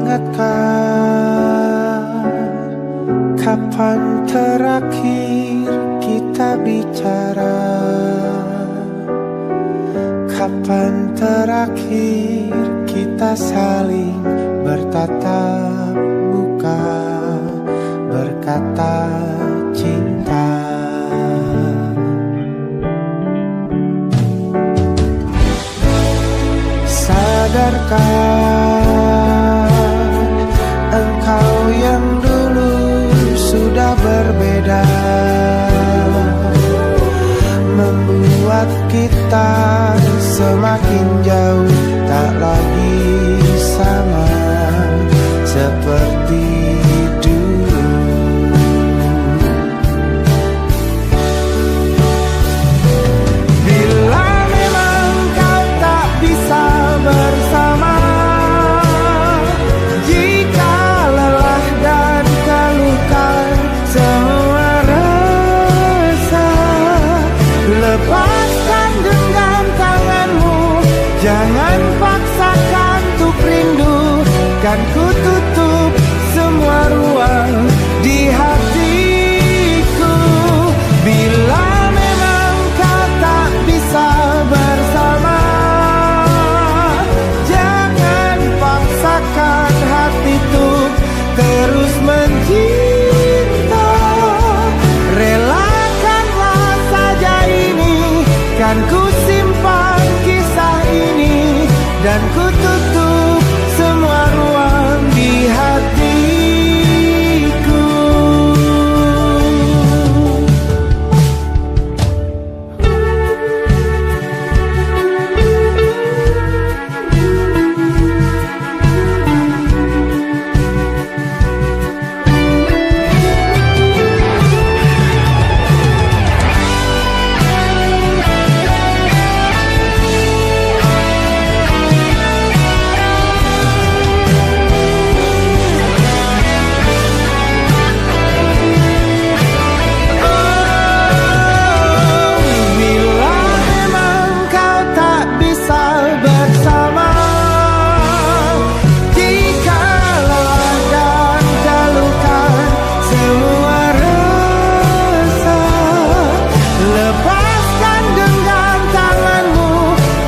ingatkah kapan terakhir kita bicara? Kapan terakhir kita saling bertatap muka, berkata cinta? Sadarkah engkau yang dulu sudah berbeda, membuat kita semakin jauh, tak lagi sama seperti dulu. Bila memang kau tak bisa bersama, jika lelah dan keluhkan semua rasa, lepaskan genggam tanganmu, jangan paksakan untuk rindu. Kan ku tutup semua ruang di hatiku. Bila memang kau tak bisa bersama, jangan paksakan hati untuk terus mencinta. Relakanlah saja ini, kan ku simpan kisah ini, dan ku tutup semua ruang di hatiku.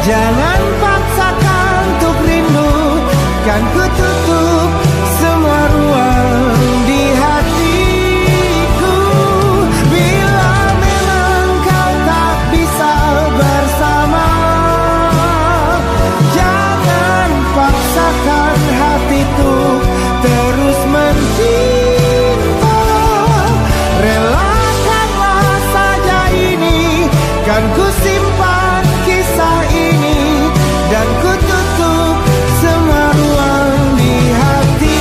Jangan paksakan untuk rindu, kan ku tutup semua ruang di hatiku. Bila memang kau tak bisa bersama, jangan paksakan hatiku terus mencinta. Relakanlah saja ini, kan ku simpan kisah ini, dan ku tutup semua ruang di hatiku.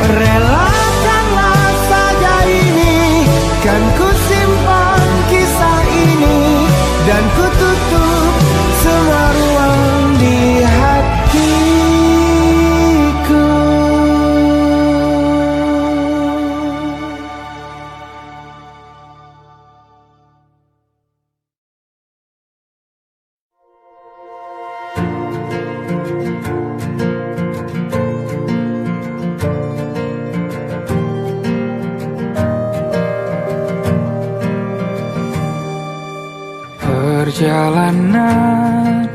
Relakanlah saja ini, kan ku simpan kisah ini, dan ku tutup semua ruang di hatiku. Perjalanan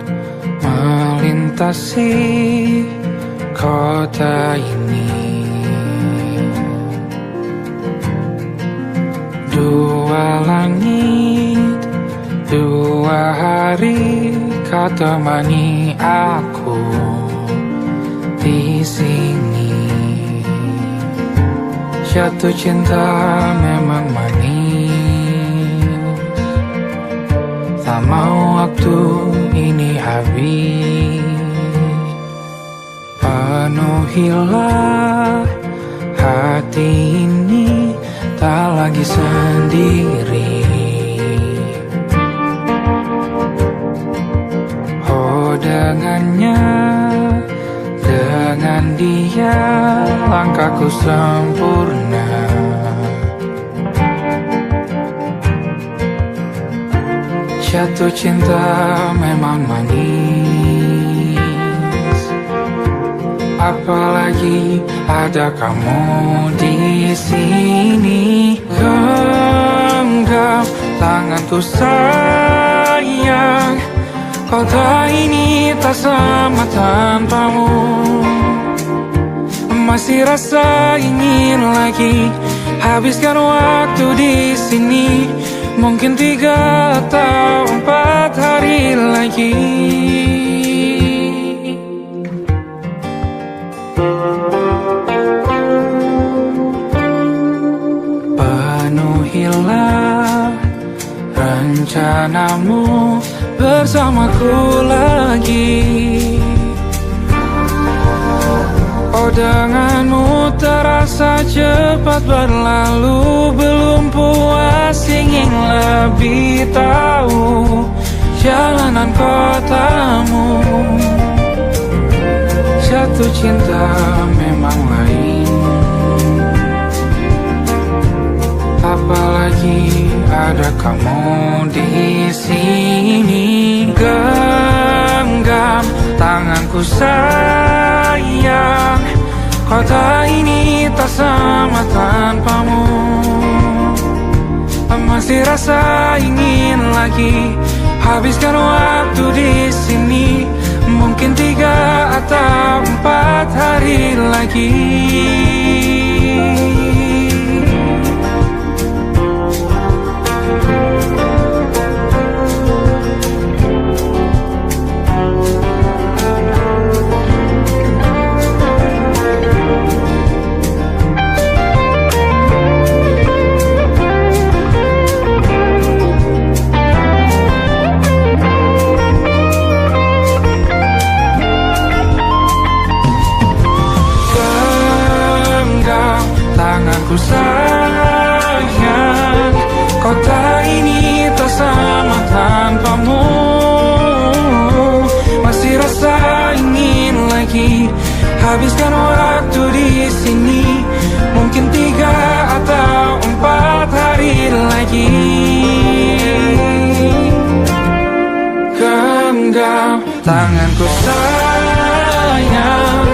melintasi kota ini, dua langit, dua hari kau temani aku di sini. Jatuh cinta memang manis, tak mau waktu ini habis. Penuhilah hati ini, tak lagi sendiri. Oh dengannya, dengan dia langkahku sempurna. Jatuh cinta memang manis, apalagi ada kamu di sini. Genggam tanganku sayang, kota ini tak sama tanpamu. Masih rasa ingin lagi habiskan waktu di sini. Mungkin 3 atau 4 hari lagi. Penuhilah rencanamu bersamaku lagi. Oh, denganmu terasa cepat berlalu. Belum puas ingin lebih tahu jalanan kotamu. Jatuh cinta memang lain, apalagi ada kamu di sini. Genggam tanganku sayang, kota ini tak sama tanpamu. Masih rasa ingin lagi habiskan waktu di sini. Mungkin 3 atau 4 hari lagi. Tanganku sayang, kota ini tak sama tanpamu. Masih rasa ingin lagi habiskan waktu di sini. Mungkin 3 atau 4 hari lagi. Genggam tanganku sayang,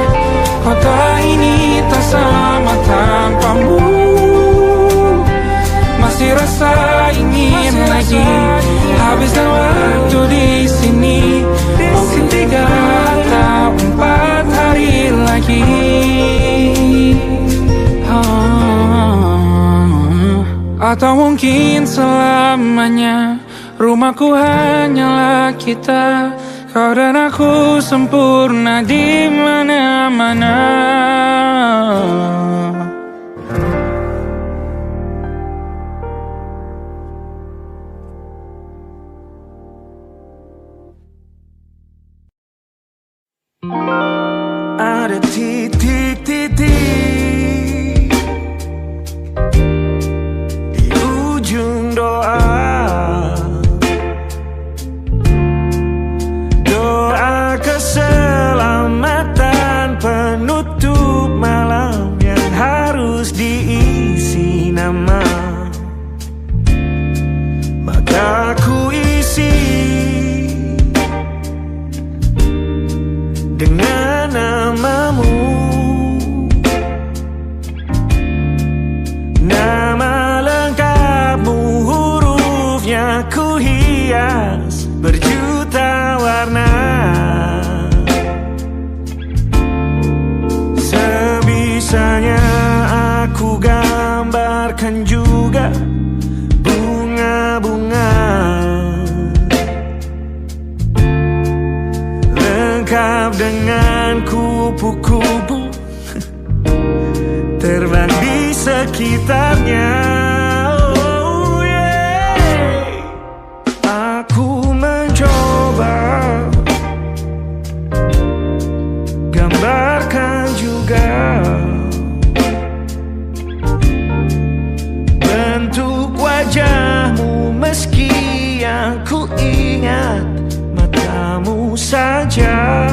kota ini tak sama tanpamu. Masih rasa ingin lagi habiskan waktu di sini. Mungkin 3 atau 4 hari lagi. Atau mungkin selamanya. Rumahku hanyalah kita, kau dan aku sempurna di mana-mana. Ada titik-titik di ujung doa. Doa keselamatan penutup malam yang harus diisi nama. Maka ku isi dengan namamu. Nama lengkapmu, hurufnya ku hias berjuta warna. Sebisanya aku gambarkan juga bunga-bunga, lengkap dengan kupu-kupu terbang di sekitarnya. Oh yeah. Aku mencoba gambarkan juga bentuk wajahmu, meski yang ku ingat matamu saja.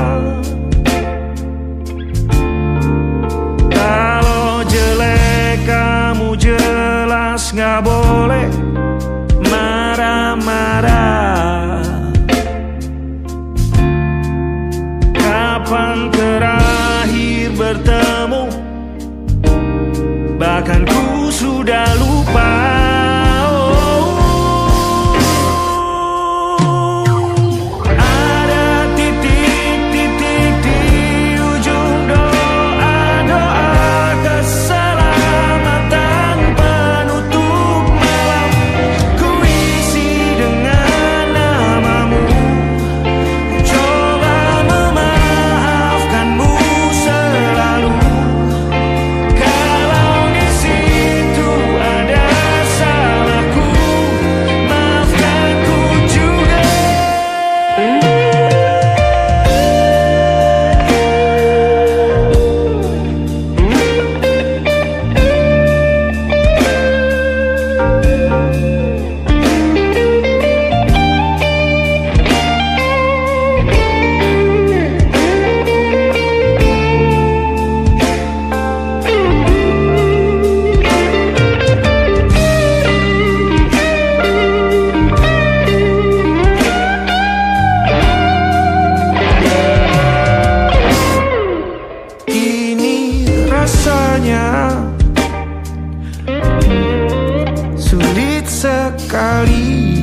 Kalau jelek kamu jelas gak boleh marah-marah. aku sudah lupa. Sulit sekali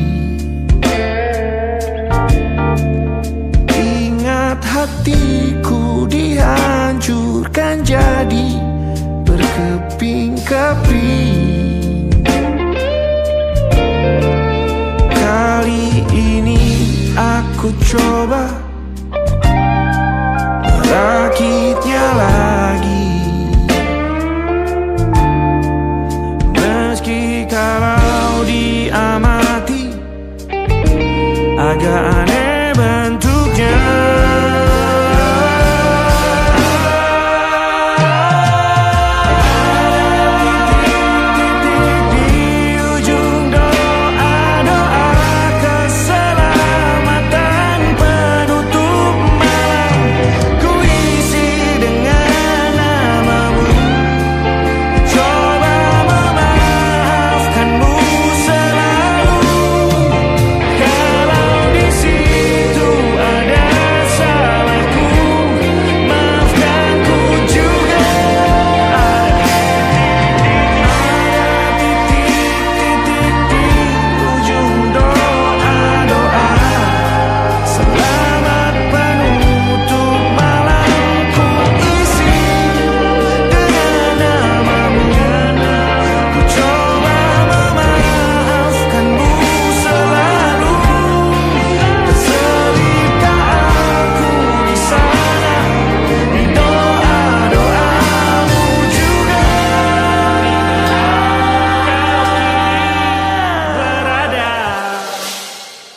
ingat hatiku dihancurkan jadi berkeping-keping. Kali ini aku coba merakitnya lagi. Meski kalau diamati agak aneh bentuknya.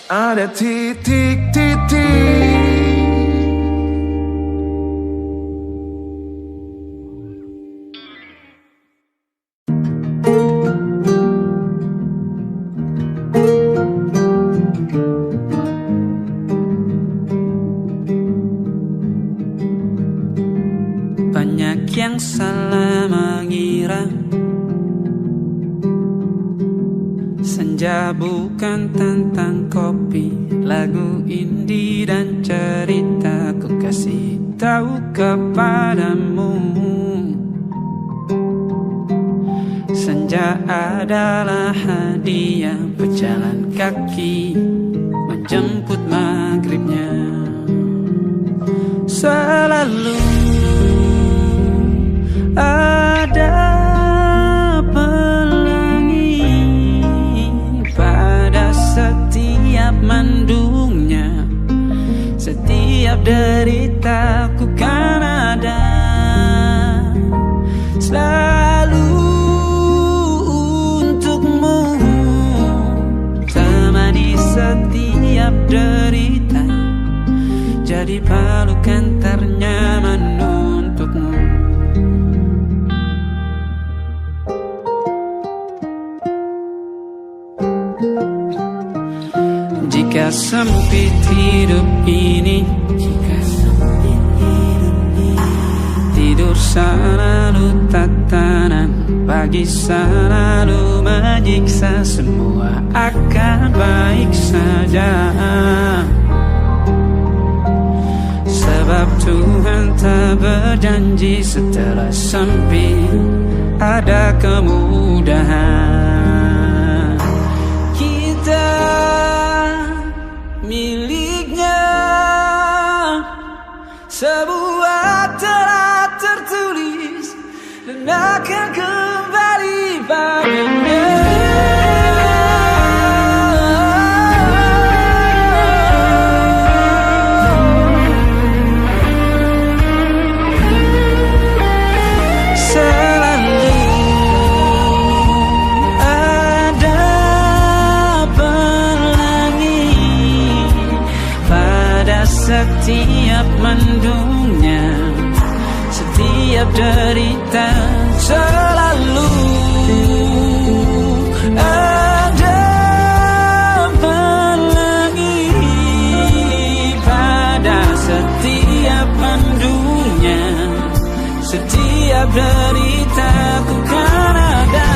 Ada titik-titik. Banyak yang salah mengira senja bukan tentang kopi, lagu indie dan cerita ku kasih tahu kepadamu. Senja adalah hadiah pejalan kaki menjemput maghribnya. Selalu ada setiap mendungnya, setiap deritaku kan ada selalu untukmu, temani setiap derita, jadi pelukan ternyaman untukmu. Jika sempit hidup ini, tidur selalu tatanan, pagi selalu menyiksa, semua akan baik saja. Sebab Tuhan tak berjanji setelah sempit ada kemudahan. Kita miliknya sebuah telah tertulis dan akan kembali padanya. Setiap mendungnya, setiap derita, selalu ada pelangi. Pada setiap mendungnya, setiap derita, ku kan ada.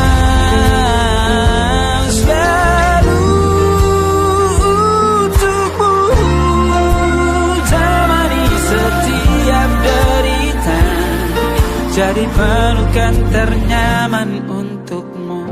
Jadi pelukan ternyaman untukmu.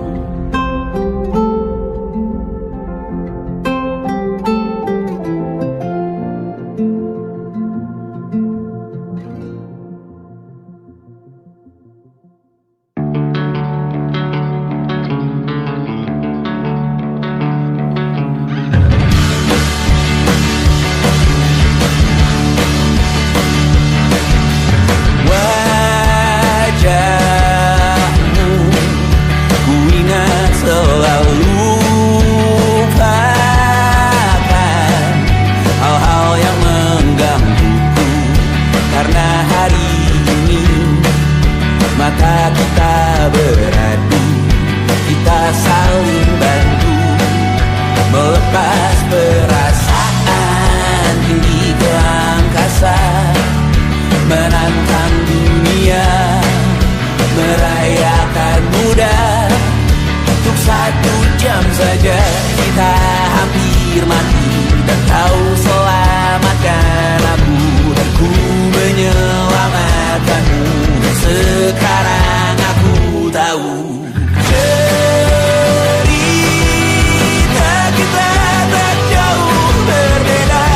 Mata kita beradu, kita saling bantu, melepas perasaan tinggi ke angkasa, menantang dunia, merayakan muda. Untuk 1 jam saja kita hampir mati, dan kau selamatkan aku, dan ku menyelamatkanmu. Sekarang aku tahu cerita kita tak jauh berbeda,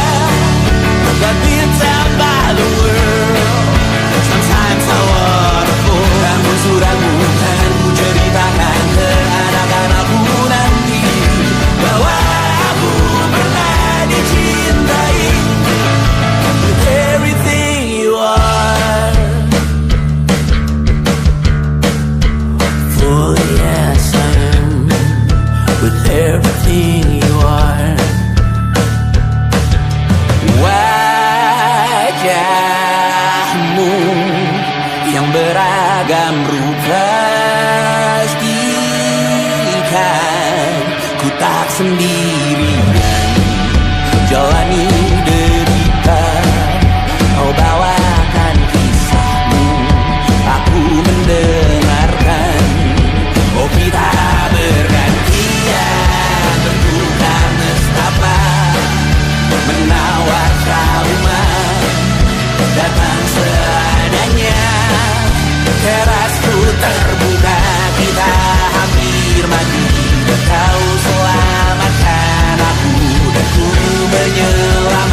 but it's about the world. Sometimes I wanna fall. Ramu-ramu kan ku ceritakan ke anak-anakku nanti bahwa aku pernah dicintai with everything you are. Oh yes I am, with everything you are. Wajahmu yang beragam rupa pastikan ku tak sendirian jalani derita. Kau bawakan kisahmu, aku mendengarkan. Oh kita bergantian bertukar nestapa, menawar trauma, datang seadanya. Terasku terbuka, kita hampir mati, dan kau selamatkan aku, dan ku menyelam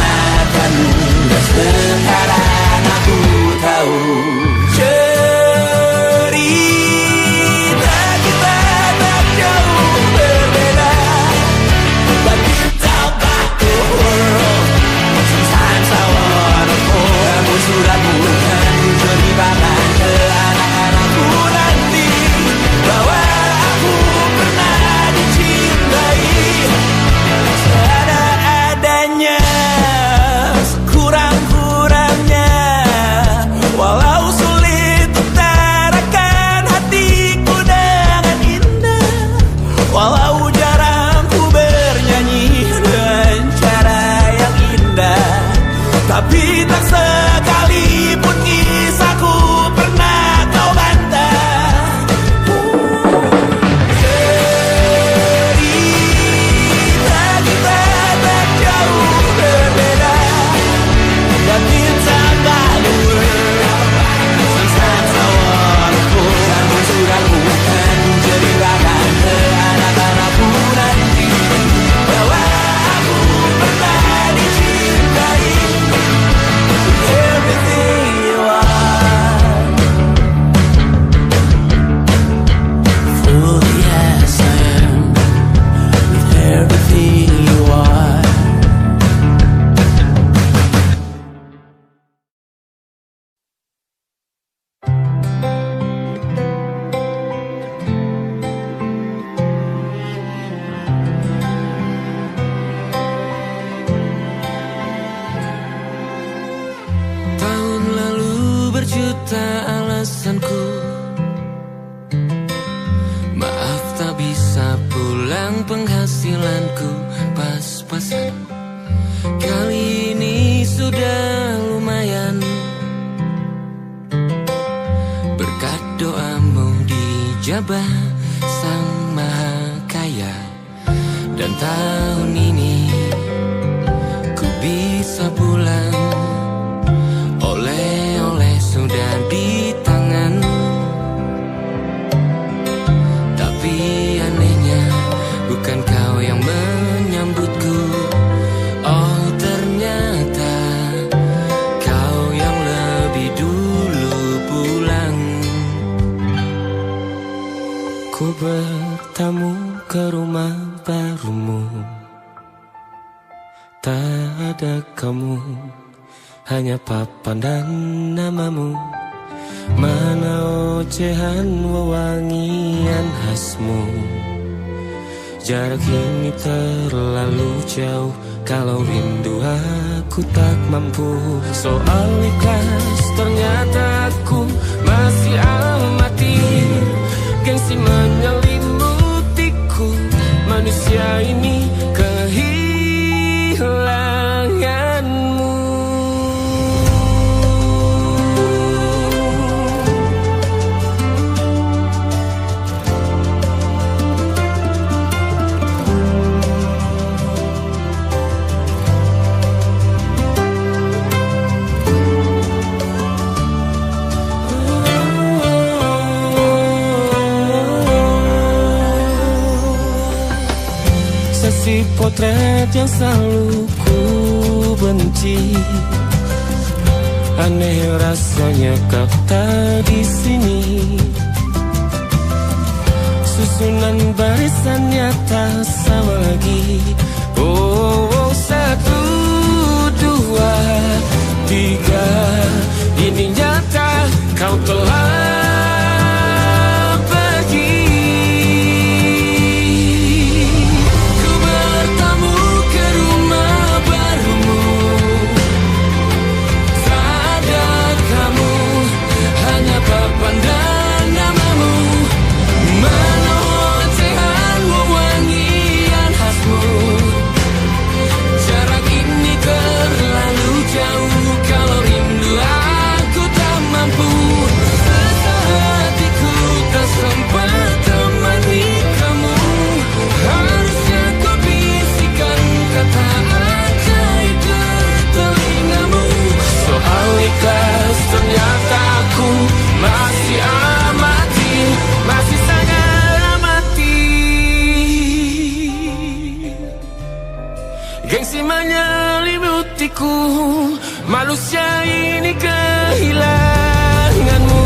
penghasilanku pas-pasan. Kali ini sudah lumayan, berkat doamu dijabah Sang Maha Kaya. Dan tahun ini ku bisa pulang, oleh-oleh sudah di tangan. Tapi anehnya bukan kau yang menyambutku. Oh ternyata kau yang lebih dulu pulang. Ku bertamu ke rumah barumu, tak ada kamu, hanya papan dan namamu. Mana ocehan wewangian khasmu. Jarak ini terlalu jauh, kalau rindu aku tak mampu. Soal ikhlas ternyata aku masih amati. Gengsi menyelimutiku, manusia ini kehilanganmu. Si potret yang selalu ku benci, aneh rasanya kau tak di sini. Susunan barisannya tak sama lagi. Oh, 1, 2, 3, ini nyata kau telah ternyata aku masih amati, masih sangat amati. Gengsi menyelimutiku, manusia ini kehilanganmu.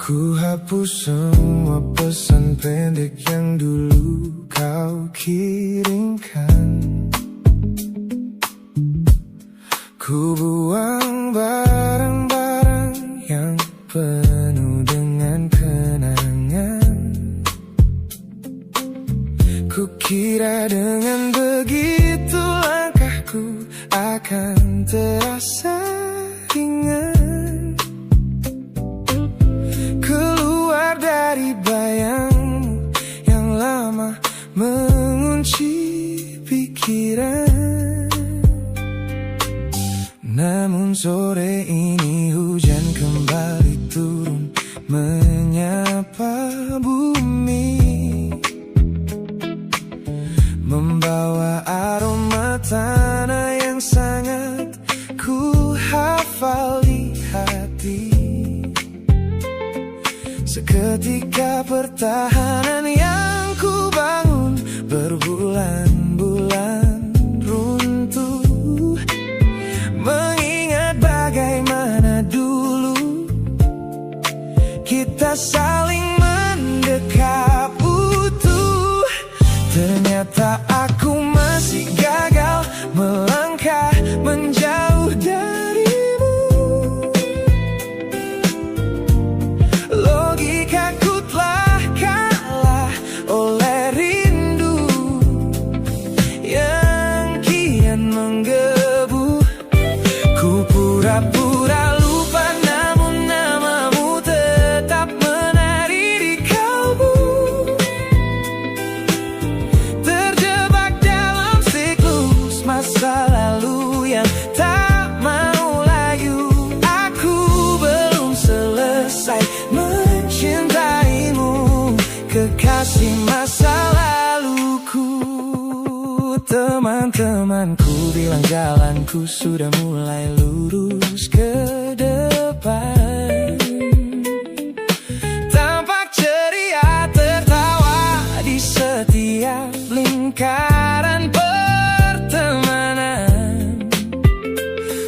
Ku hapus semua pesan pendek yang dulu kau kirimkan. Ku buang barang-barang yang penuh dengan kenangan. Ku kira dengan begitu langkahku akan terasa ringan. Keluar dari bayangmu yang lama mengunci pikiran. Namun sore ini hujan kembali turun menyapa bumi, membawa Seketika pertahanan yang ku bangun berbulan-bulan runtuh. Mengingat bagaimana dulu kita saling mendekap utuh. Ternyata aku masih gagal melangkah menjauh darimu. Logikaku telah kalah oleh rindu yang kian menggebu. Ku pura-pura lupa, namun namamu tetap menari di kalbu. Terjebak dalam siklus masa lalu yang tak mau layu. Aku belum selesai mencintaimu, kekasih masa laluku. Teman-temanku bilang jalanku sudah mulai lurus ke depan. Tampak ceria tertawa di setiap lingkaran pertemanan.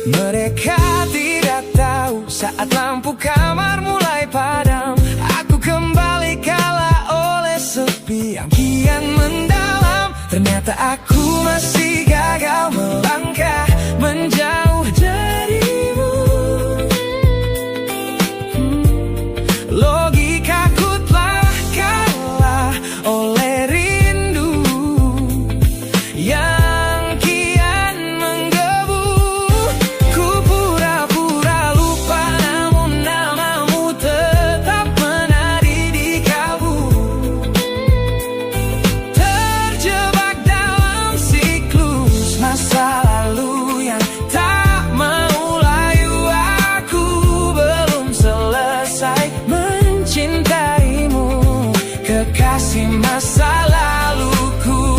Mereka tidak tahu saat lampu kamar mulai padam, aku kembali kalah oleh sepi yang kian mendalam. Ternyata aku masih gagal melangkah menjauh darimu. Logikaku telah kalah oleh rindu yang kian menggebu. Ku pura-pura lupa, namun namamu tetap menari di kalbu. Terjebak dalam siklus masa lalu yang tak mau layu. Aku belum selesai mencintaimu, kekasih masa laluku.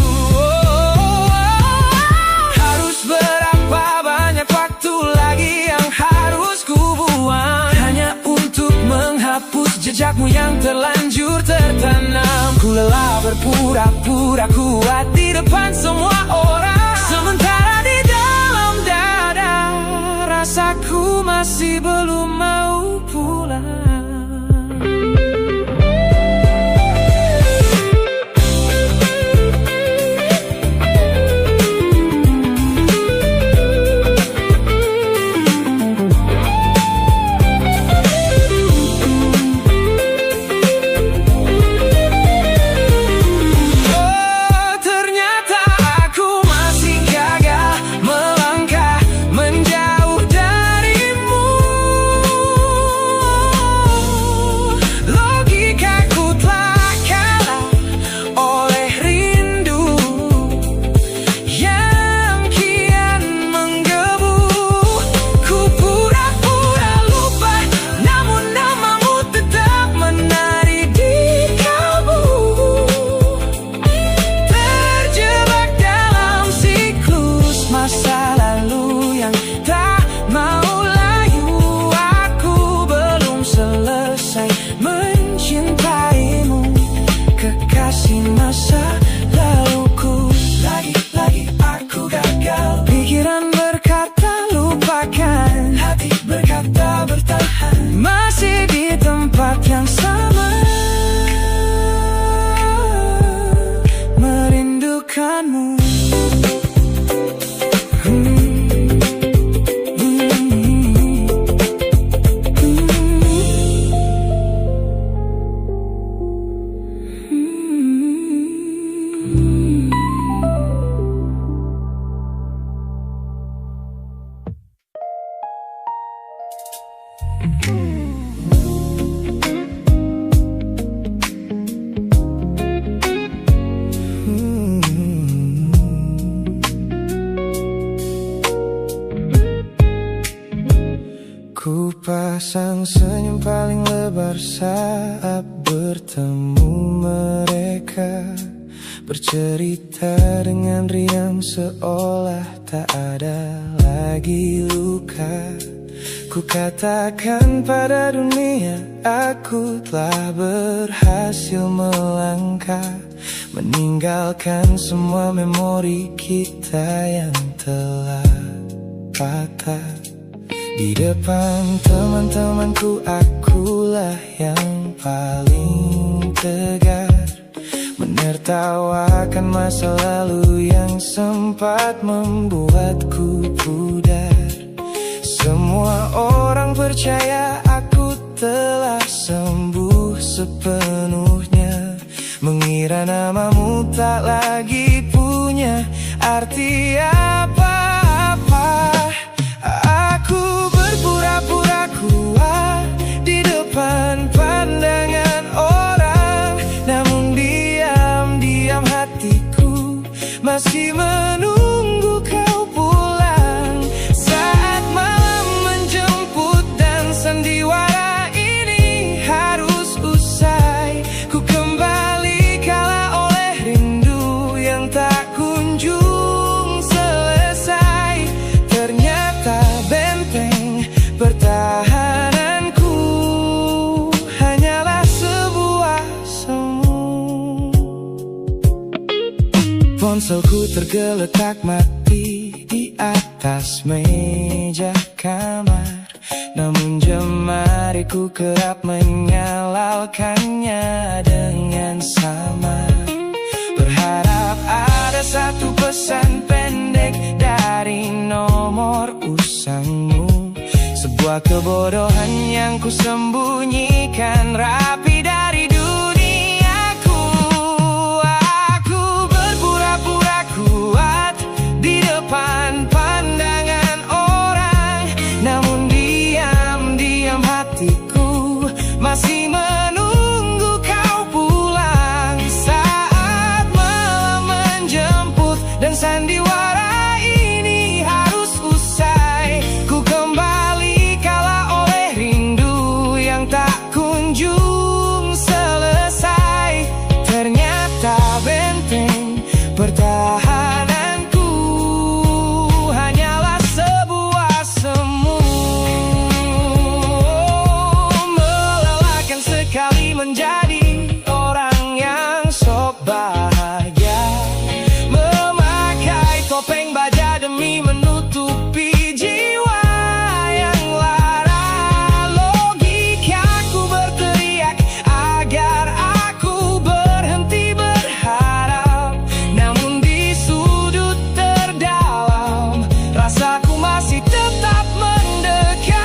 Harus berapa banyak waktu lagi yang harus ku buang hanya untuk menghapus jejakmu yang terlanjur tertanam. Ku lelah berpura-pura kuat di depan semua orang, sementara di dalam dada rasaku masih belum mau pulang. Ternyata aku masih gagal melangkah menjauh darimu. Logikaku telah kalah oleh rindu yang kian menggebu. Ku pura-pura lupa, namun namamu tetap menari di kalbu. Terjebak dalam siklus masa lalu yang tak mau layu. Aku belum selesai mencintaimu, kekasih masa laluku. Lagi-lagi aku gagal. Pikiran berkata lupakan, hati berkata bertahan, masih di tempat yang sama, merindukanmu. Ku pasang senyum paling lebar saat bertemu mereka, bercerita dengan riang seolah tak ada lagi luka. ku katakan pada dunia, aku telah berhasil melangkah, meninggalkan semua memori kita yang telah patah. Di depan teman-temanku, akulah yang paling tegar, menertawakan masa lalu yang sempat membuatku pudar. Semua orang percaya aku telah sembuh sepenuhnya, mengira namamu tak lagi punya arti apa-apa. Aku berpura-pura kuat di depan pandangan orang, namun diam-diam hatiku masih menunggu kau pulang. Saat malam menjemput dan sandiwara ini harus usai, ku kembali kala oleh rindu yang tak kunjung selesai. Ternyata benteng pertahananku hanyalah sebuah semu. Ponselku tergeletak mati di atas meja kamar, namun jemariku kerap menyalakannya dengan samar. Berharap ada satu pesan pendek dari nomor usangmu, sebuah kebodohan yang ku sembunyikan rapi dari duniaku. Aku berpura-pura kuat di depan pandangan orang, namun diam-diam hatiku masih menunggu kau pulang. Saat malam menjemput dan sandiwara ini harus usai, ku kembali kala oleh rindu yang tak kunjung selesai. Ternyata benteng pertahananku hanyalah sebuah semu. Melelahkan sekali menjadi orang yang sok bahagia, memakai topeng baja demi menutupi jiwa yang lara. Logikaku berteriak agar aku berhenti berharap, namun di sudut terdalam rasaku masih tetap mendekat.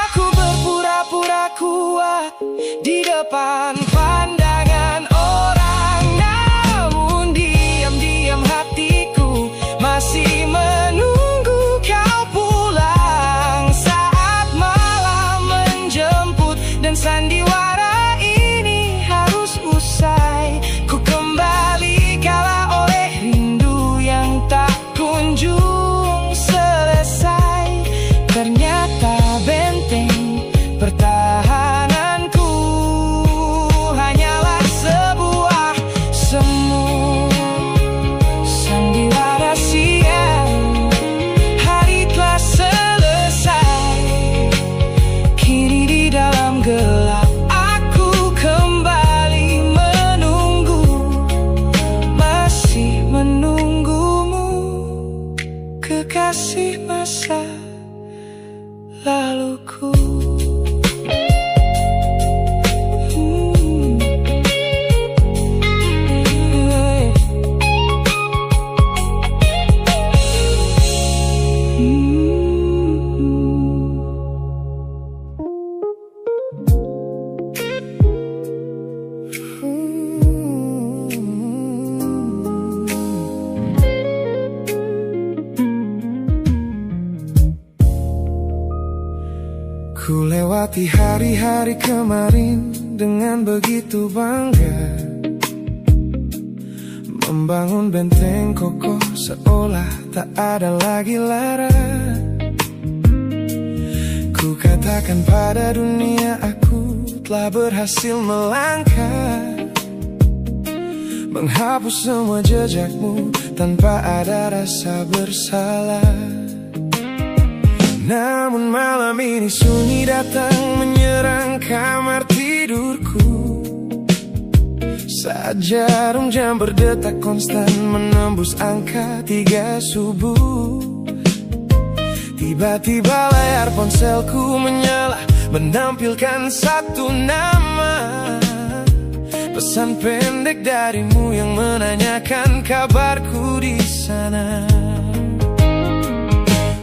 Aku berpura-pura kuat di depan pandangan orang, namun diam-diam hatiku masih menunggu kau pulang. Saat malam menjemput dan sandiwara ini harus usai, ku kembali kala oleh rindu yang tak kunjung selesai. Ternyata benteng pertahananku hanyalah sebuah semu. Sandiwara siang, hari telah selesai, kini di dalam gelap aku kembali menunggu, masih menunggumu, kekasih masa laluku. Ku lewati hari-hari kemarin dengan begitu bangga, membangun benteng kokoh seolah tak ada lagi lara. katakan pada dunia aku telah berhasil melangkah, menghapus semua jejakmu tanpa ada rasa bersalah. Namun malam ini sunyi datang menyerang kamar tidurku, saat jarum jam berdetak konstan menembus angka 3 subuh. Tiba-tiba layar ponselku menyala, menampilkan satu nama, pesan pendek darimu yang menanyakan kabarku di sana.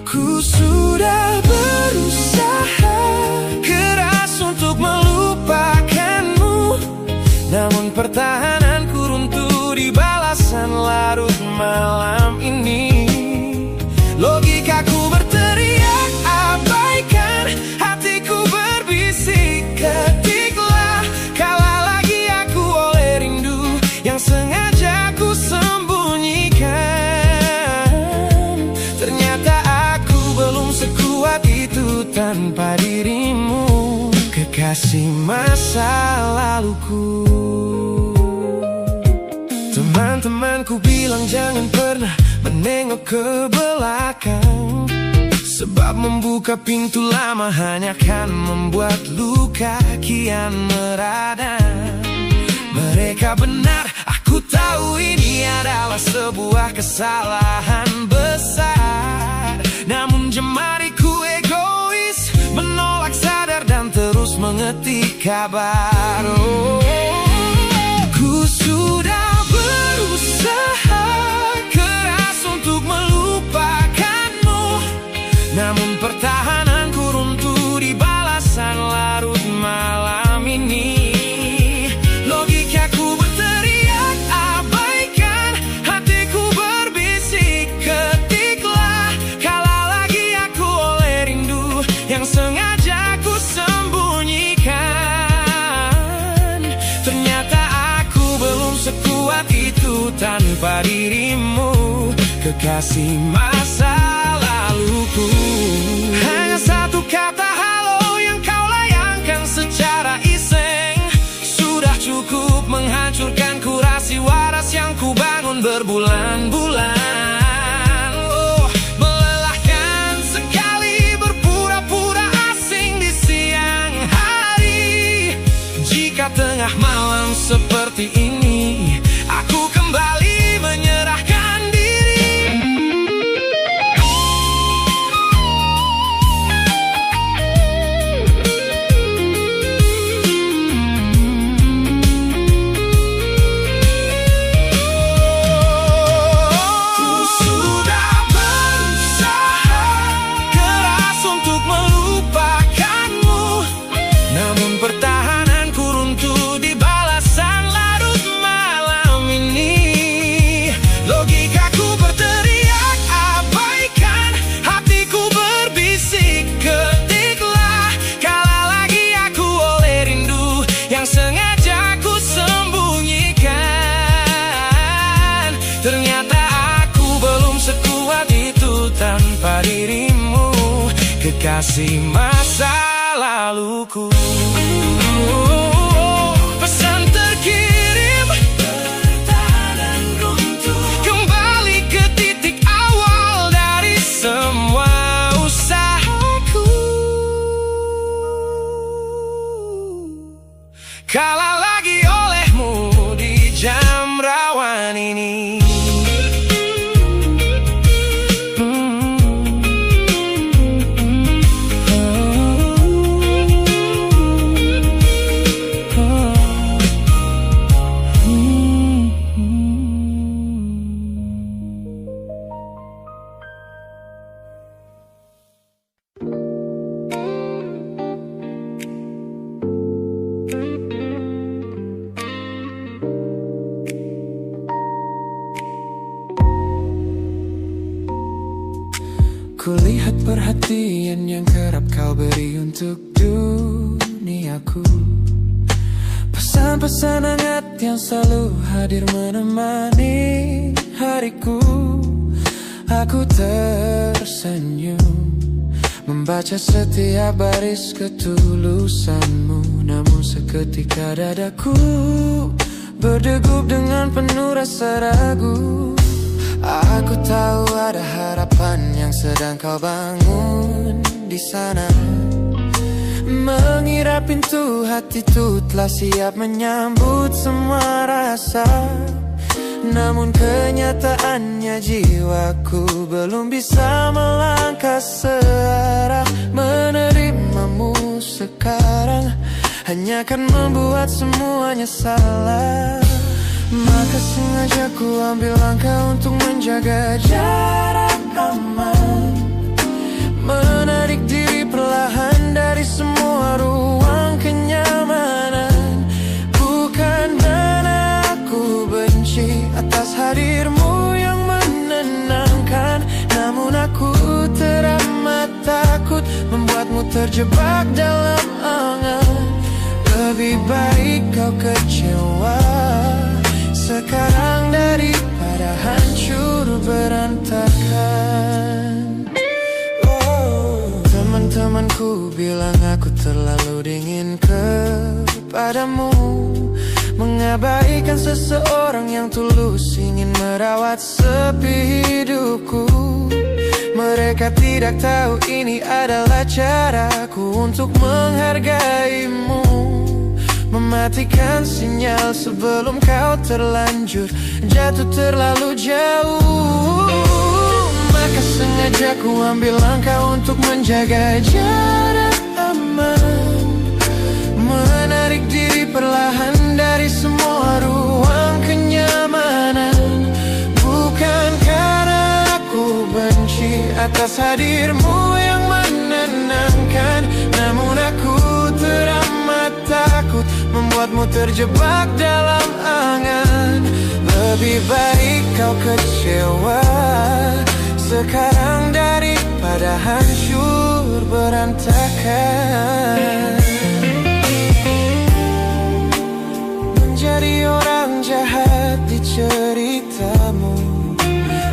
Ku sudah berusaha keras untuk melupakanmu, namun pertahananku runtuh di balasan larut malam ini. Logikaku berteriak abaikan, hatiku berbisik ketiklah, kalah lagi aku oleh rindu yang sengaja ku sembunyikan. Ternyata aku belum sekuat itu tanpa dirimu, kekasih masa laluku. Teman-temanku bilang jangan pernah menengok ke belakang, sebab membuka pintu lama hanya akan membuat luka kian meradang. Mereka benar, aku tahu ini adalah sebuah kesalahan besar, namun jemariku egois menolak sadar dan terus mengetik kabar. Ku sudah berusaha keras untuk melupakanmu, namun pertahananku runtuh di balasan larut malam ini. Logikaku berteriak abaikan, hatiku berbisik ketiklah, kalah lagi aku oleh rindu yang sengaja ku sembunyikan. Ternyata aku belum sekuat itu tanpa dirimu, kekasih masa laluku. Hanya satu kata halo yang kau layangkan secara iseng sudah cukup menghancurkan kurasi waras yang ku bangun berbulan-bulan. Oh, melelahkan sekali berpura-pura asing di siang hari. Jika tengah malam seperti ini aku kembali menyerahkan diri. Ku sudah berusaha keras untuk melupakanmu, namun pertahananku runtuh di balasan larut malam ini. Logikaku berteriak abaikan, hatiku berbisik ketiklah, kalah lagi aku oleh rindu yang sengaja ku sembunyikan. Ternyata aku belum sekuat itu tanpa dirimu, kekasih masa laluku. Pesan terkirim, pertahanan runtuh, kembali ke titik awal dari semua usahaku. Kalah lagi olehmu di jam rawan ini. Kulihat perhatian yang kerap kau beri untuk duniaku, pesan-pesan hangat yang selalu hadir menemani hariku. Aku tersenyum Membaca setiap baris ketulusanmu, namun seketika dadaku berdegup dengan penuh rasa ragu. Aku tahu ada harapan yang sedang kau bangun di sana. Mengira pintu hati itu telah siap menyambut semua rasa, namun kenyataannya jiwaku belum bisa melangkah searah. Menerimamu sekarang hanya akan membuat semuanya salah. Maka sengaja ku ambil langkah untuk menjaga jarak aman, menarik diri perlahan dari semua ruang kenyamanan. Bukan karena aku benci atas hadirmu yang menenangkan, namun aku teramat takut membuatmu terjebak dalam angan. Lebih baik kau kecewa sekarang daripada hancur berantakan. Teman-temanku bilang aku terlalu dingin kepadamu, mengabaikan seseorang yang tulus ingin merawat sepi hidupku. Mereka tidak tahu ini adalah caraku untuk menghargaimu, mematikan sinyal sebelum kau terlanjur jatuh terlalu jauh. Maka sengaja ku ambil langkah untuk menjaga jarak aman, menarik diri perlahan dari semua ruang kenyamanan. Bukan karena aku benci atas hadirmu yang menenangkan, namun aku teramat takut membuatmu terjebak dalam angan. Lebih baik kau kecewa sekarang daripada hancur berantakan. Menjadi orang jahat di ceritamu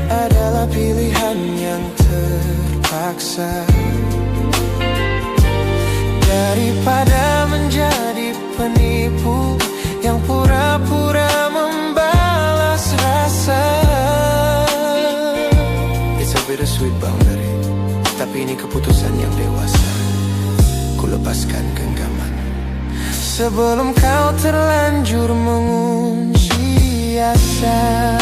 adalah pilihan yang terpaksa, daripada menjadi penipu yang pura-pura membalas rasa. It's a bittersweet boundary, tapi ini keputusan yang dewasa. Ku lepaskan genggaman sebelum kau terlanjur mengunci asa.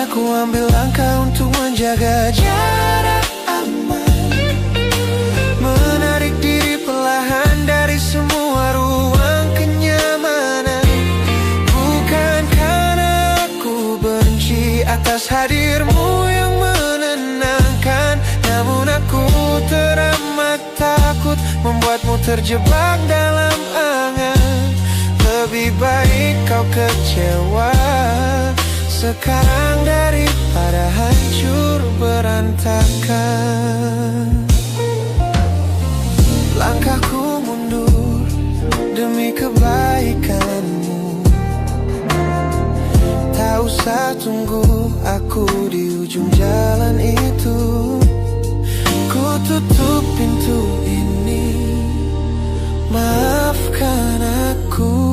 Aku ambil langkah untuk menjaga jarak aman, menarik diri perlahan dari semua ruang kenyamanan. Bukan karena aku benci atas hadirmu yang menenangkan, namun aku teramat takut membuatmu terjebak dalam angan. Lebih baik kau kecewa sekarang daripada hancur berantakan. Langkahku mundur demi kebaikanmu. Tak usah tunggu aku di ujung jalan itu. Ku tutup pintu ini, maafkan aku.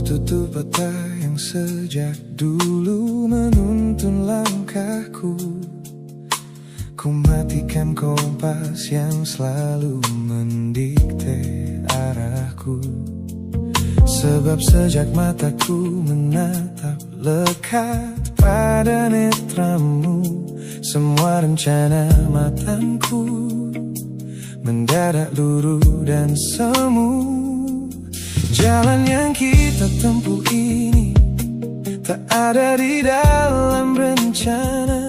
Tutup mata yang sejak dulu menuntun langkahku. Ku matikan kompas yang selalu mendikte arahku. Sebab sejak mataku menatap lekat pada netramu. Semua rencana matangku mendadak luruh dan semu. Jalan yang kita tempuh ini tak ada di dalam rencana,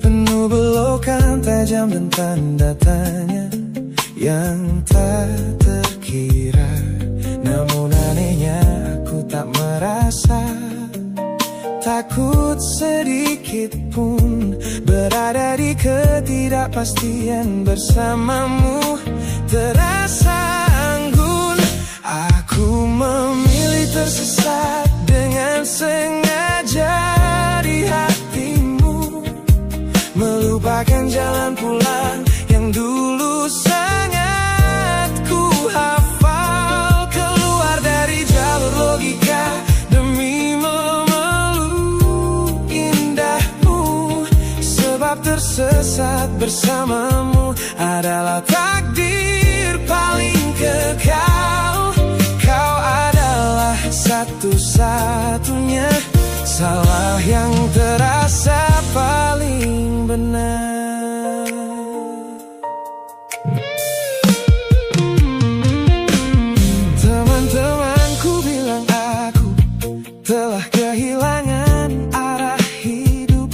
penuh belokan tajam dan tanda tanya yang tak terkira. Namun anehnya aku tak merasa takut sedikit pun berada di ketidakpastian bersamamu. Terasa anggun, aku memilih tersesat dengan sengaja di hatimu, melupakan jalan pulang yang dulu sangat ku hafal. Keluar dari jalur logika demi memeluk indahmu, sebab tersesat bersamamu adalah takdir paling kekal. Kau adalah satu-satunya salah yang terasa paling benar. Teman-temanku bilang aku telah kehilangan arah hidup,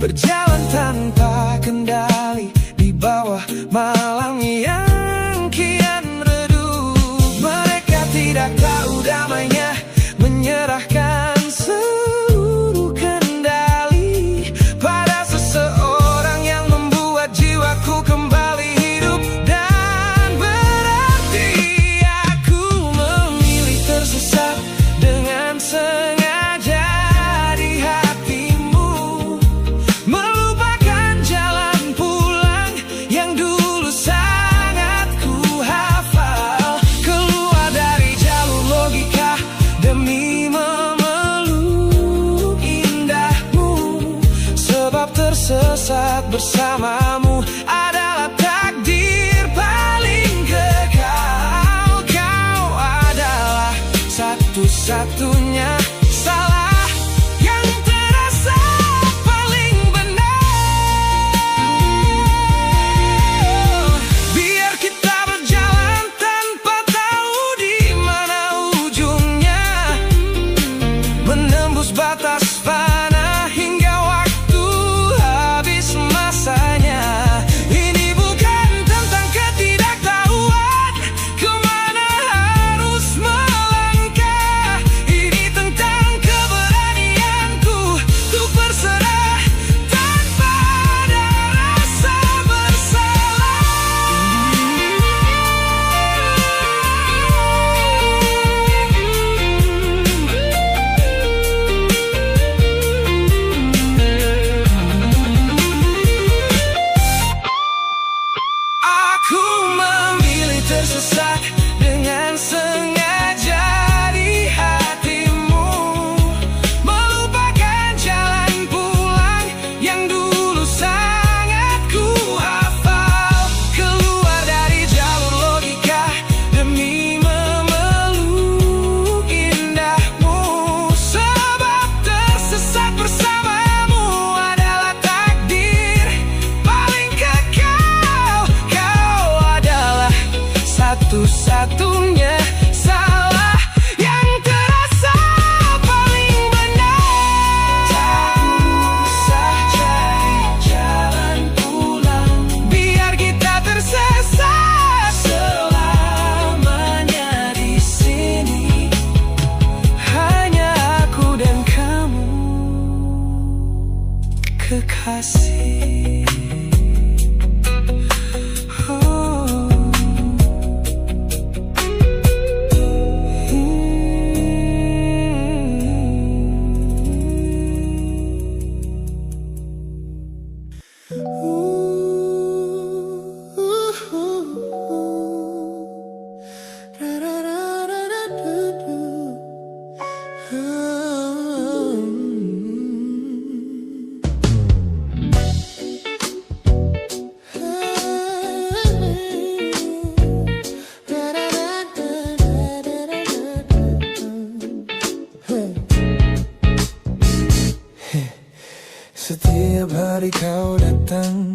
berjalan tanpa kendali di bawah malam yang kian redup. Mereka tidak tahu damainya menyerahkan seluruh kendali pada seseorang yang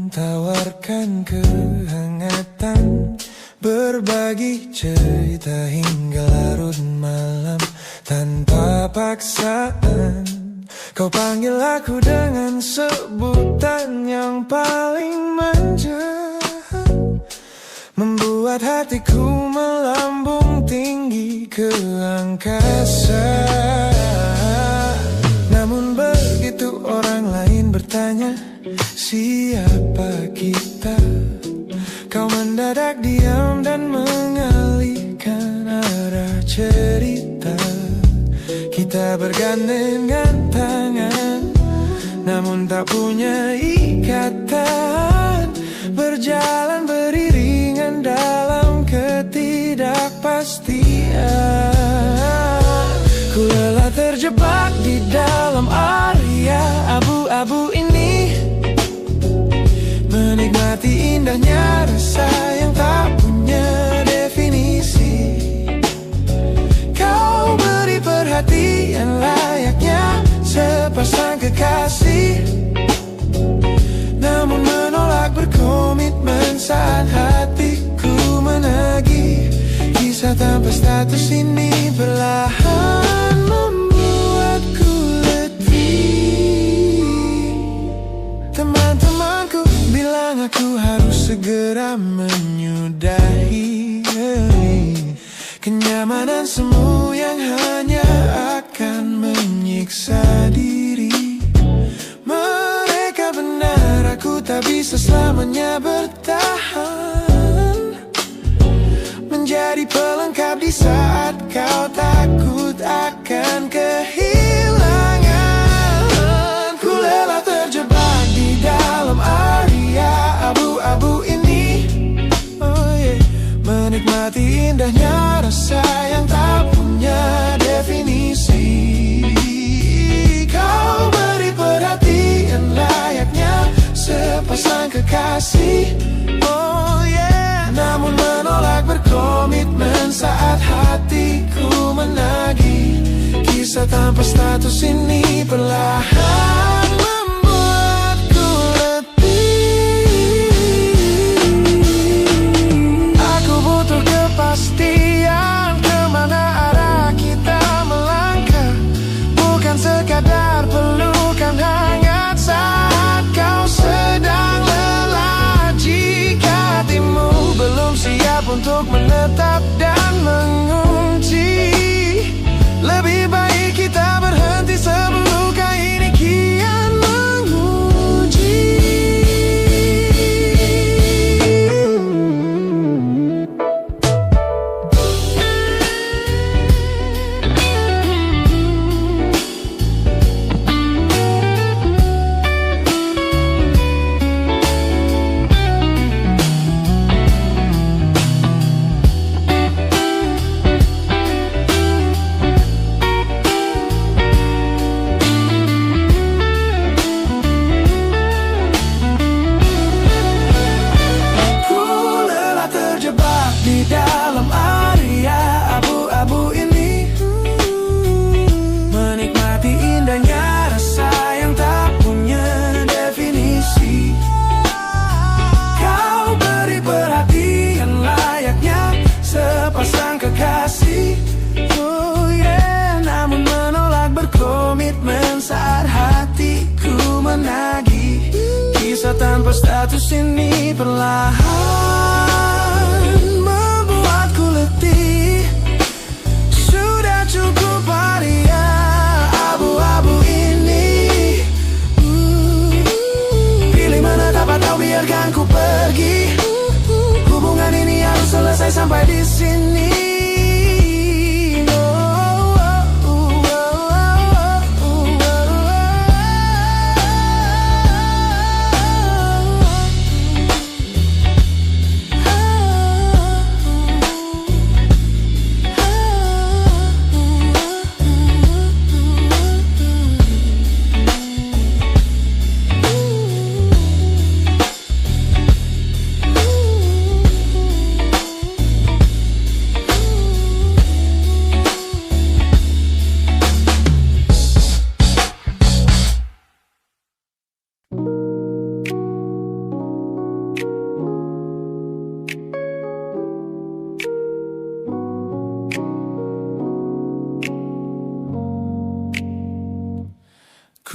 tawarkan kehangatan, berbagi cerita hingga larut malam tanpa paksaan. Kau panggil aku dengan sebutan yang paling manja, membuat hatiku melambung tinggi ke angkasa. Namun begitu orang lain bertanya, siapa kita? Kau mendadak diam dan mengalihkan arah cerita. Kita bergandengan tangan, namun tak punya ikatan, berjalan beriringan dalam ketidakpastian. Ku lelah terjebak di dalam area abu-abu ini, menikmati indahnya rasa yang tak punya definisi. Kau beri perhatian layaknya sepasang kekasih, namun menolak berkomitmen saat hatiku menagih. Kisah tanpa status ini perlahan membuatku letih. Teman-temanku bilang aku harus segera menyudahi kenyamanan semu yang hanya akan menyiksa diri. Mereka benar, aku tak bisa selamanya bertahan, menjadi pelengkap di saat kau takut akan kehilangan. Ku lelah terjebak di dalam area abu-abu ini, menikmati indahnya rasa yang tak punya definisi. Kau beri perhatian layaknya sepasang kekasih, namun menolak berkomitmen saat hatiku menagih. Kisah tanpa status ini perlahan membuatku letih. Aku butuh kepastian kemana arah kita melangkah, bukan sekadar pelukan hangat saat kau sedang lelah. Jika hatimu belum siap untuk menetap dan mengunci, lebih baik kita berhenti sebelum luka ini kian menguji. Tanpa status ini perlahan membuatku letih. Sudah cukup area abu-abu ini, pilih mana dapat tahu, biarkan ku pergi. Hubungan ini harus selesai sampai di sini.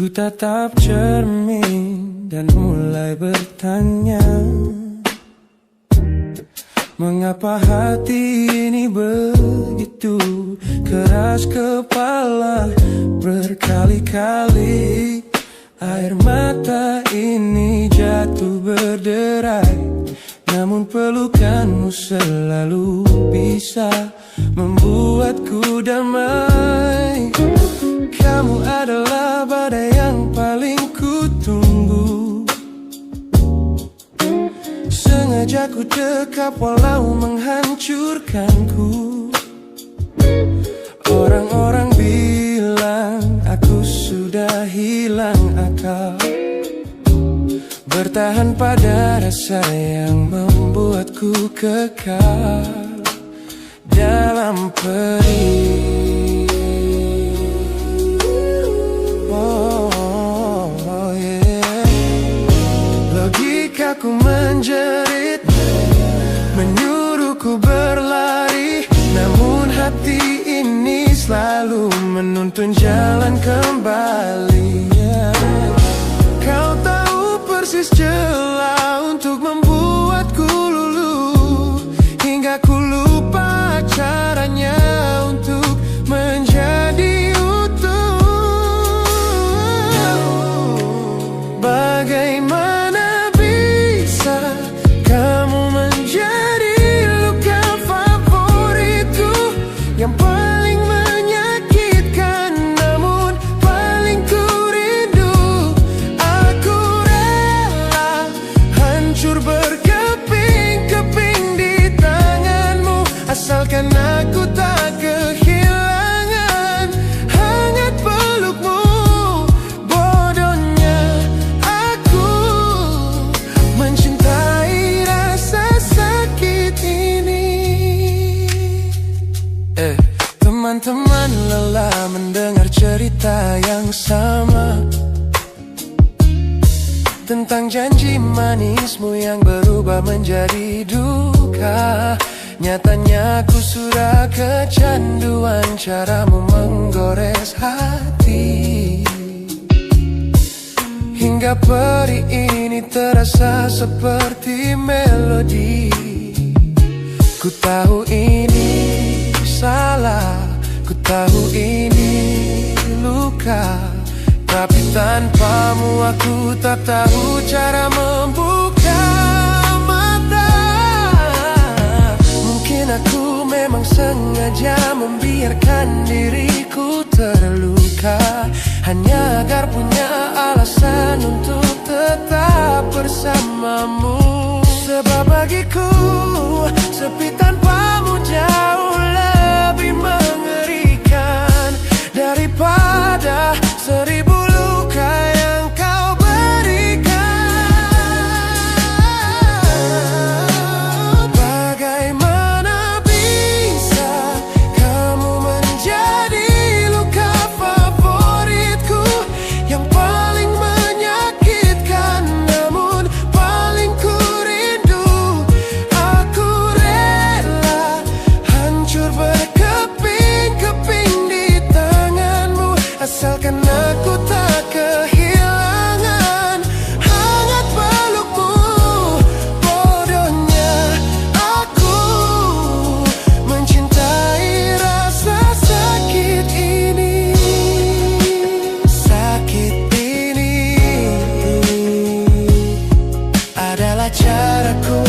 Ku tatap cermin dan mulai bertanya, mengapa hati ini begitu keras kepala? Berkali-kali air mata ini jatuh berderai, namun pelukanmu selalu bisa membuatku damai. Kamu adalah badai yang paling ku tunggu, sengaja ku dekap walau menghancurkanku. Orang-orang bilang aku sudah hilang akal, bertahan pada rasa yang membuatku kekal dalam perih. Logikaku menjerit, menyuruhku berlari, namun hati ini selalu menuntun jalan kembali. Kau tahu persis celah untuk membuatku luluh, hingga ku lupa caranya untuk menjadi utuh. Bagaimana bisa kamu menjadi luka favoritku yang paling menyakitkan, namun paling ku rindu. Aku rela hancur berkeping-keping di tanganmu, asalkan aku tak kehilangan hangat pelukmu. Bodohnya aku mencintai rasa sakit ini. Teman-teman lelah mendengar cerita yang sama tentang janji manismu yang berubah menjadi duka. Nyatanya aku sudah kecanduan caramu menggores hati, hingga perih ini terasa seperti melodi. Ku tahu ini salah, ku tahu ini luka, tapi tanpamu aku tak tahu cara membuka mata. Mungkin aku memang sengaja membiarkan diriku terluka, hanya agar punya alasan untuk tetap bersamamu. Sebab bagiku sepi tanpamu jauh lebih mengerikan daripada 1000 luka yang kau berikan. Bagaimana bisa kamu menjadi luka favoritku yang paling menyakitkan, namun paling ku rindu. Aku rela hancur berkeping-keping di tanganmu, asalkan aku tak kehilangan hangat pelukmu. Bodohnya aku mencintai rasa sakit ini. Sakit ini adalah caraku